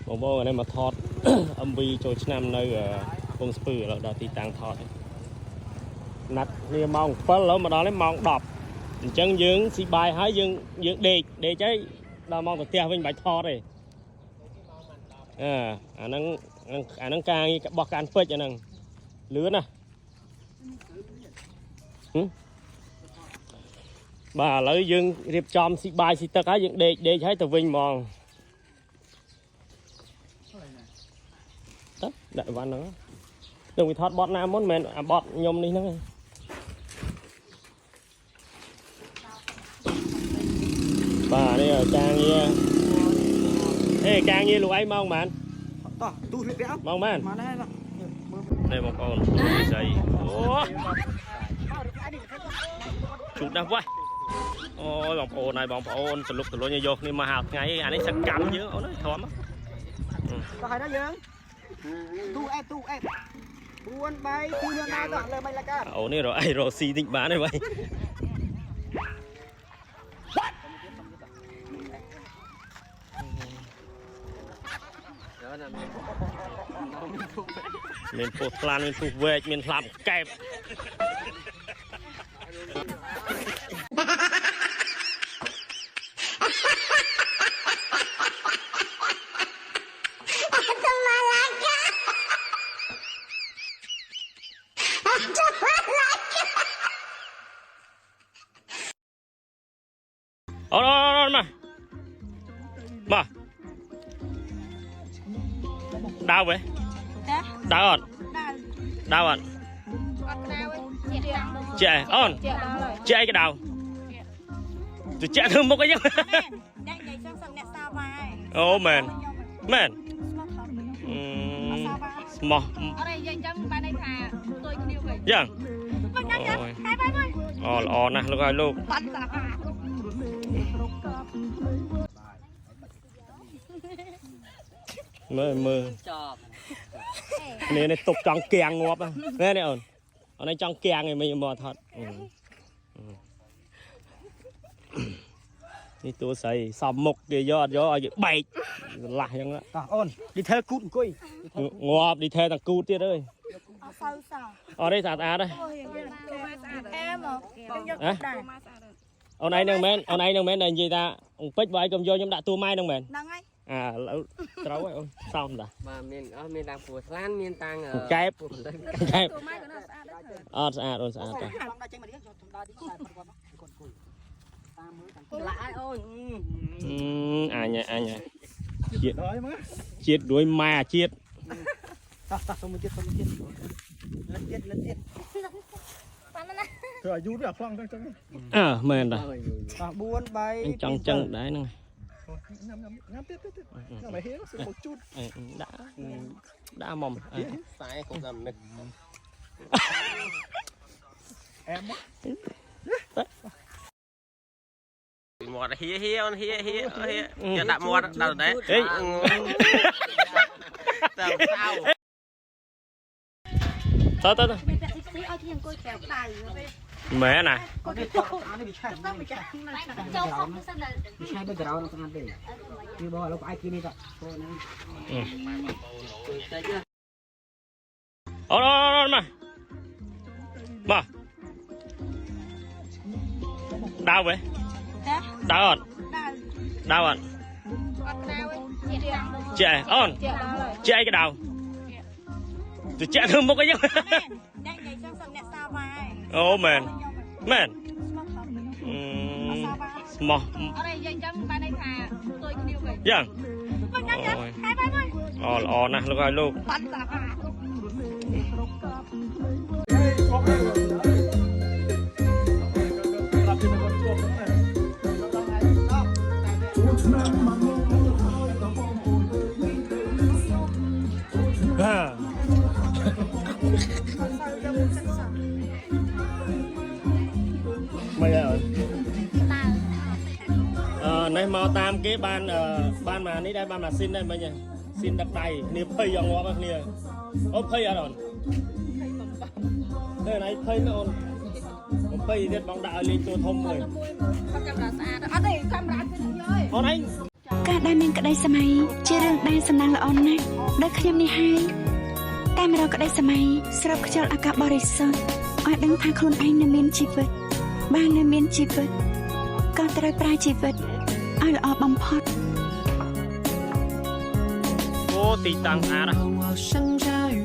បងប្អូននេះមកថត MV ចូលឆ្នាំនៅកំពង់ស្ពឺដល់ទីតាំងថតណាត់គ្នាម៉ោង 7 ឥឡូវមកដល់នេះម៉ោង 10 អញ្ចឹងយើងស៊ីបាយហើយយើងដេកហើយដល់ម៉ោងទៅផ្ទះវិញបាច់ថតទេអាហ្នឹងការងារបោះកាន់ពេជ្រអាហ្នឹងលឿនណាបាទឥឡូវយើងរៀបចំស៊ីបាយស៊ីទឹកហើយយើងដេកហើយទៅវិញហ្មងទៅដាក់វ៉ាន់ហ្នឹងនឹងវាថតបត់ណាមុនមិនមែនអាបត់ខ្ញុំនេះហ្នឹងបាទនេះការងារការងារលោកឯងម៉ោងប៉ុន្មានតោះទូលៀបពាក់ម៉ោងប៉ុន្មាននេះបងប្អូនស្អីអូជុំណាស់វ៉ាអូយបងប្អូនហើយបងប្អូនសន្លប់ទលុញយកគ្នាមកហាល់ថ្ងៃអានេះសកម្មយើងអូនធំទៅហើយដល់យើងទូអេត4 3 2យកណាទៅលើមិនឡាកាអូនេះរកស៊ីតិចបានទេભાઈមានពោះថ្លានមានពោះវែកមានផ្លាប់កែបអូមកđau vậy đau ọt đau ọt trẻ on trẻ cái đầu tụi trẻ thương một cái nhá ô mền mò dạ nè lúc rồi luôn mơ này tục trong kèng ngọt á này ổn ở đây trong kèng này mình mò thật đi tôi xài sầm mục thì do bậy lại chẳng đó ổn đi theo cút cùi ngọt đi theo thằng cút tiết ơi ở đây sạt đây ông này nâng men này gì ta ông pếch với cầm vô nhóm đã tua mai nâng men lỡ trâu ấy ôi xong rồi mà miền đang phù san miền tang kẹp rồi nhỉ chiết đuôi ma chiết mền rồi buôn bay chân đấy nè đã mồm phải không làm được em mọt hia giờ đặt mọt đâu đấy sao tới mẹ nè mà đau vậy đau ọt trẻ on trẻ cái đầu tụi trẻ thương một cái nhá ô mền mò dạ nè lúc rồi luôn mày rồi này màu tam cái ban mà ní đây ban mà xin đây bây giờ xin đặt đầy niềm phây vào ngõ bác nia ốp phây à rồi đây này phây nó ôn phây thì bóng đạo lên tôi thông rồi camera ở đây camera ở đây ការដែលមានក្តីសម័យជារឿងដែលសំណាងល្អណាស់ដោយខ្ញុំនេះហើយតែមករកក្តីសម័យស្របខ្យល់អាកាសបរិសុទ្ធឲ្យដឹងថាខ្លួនឯងនៅមានជីវិតបាននៅមានជីវិតក៏ត្រូវប្រើជីវិតឲ្យល្អបំផុត អូទីតាំងស្អាតណាស់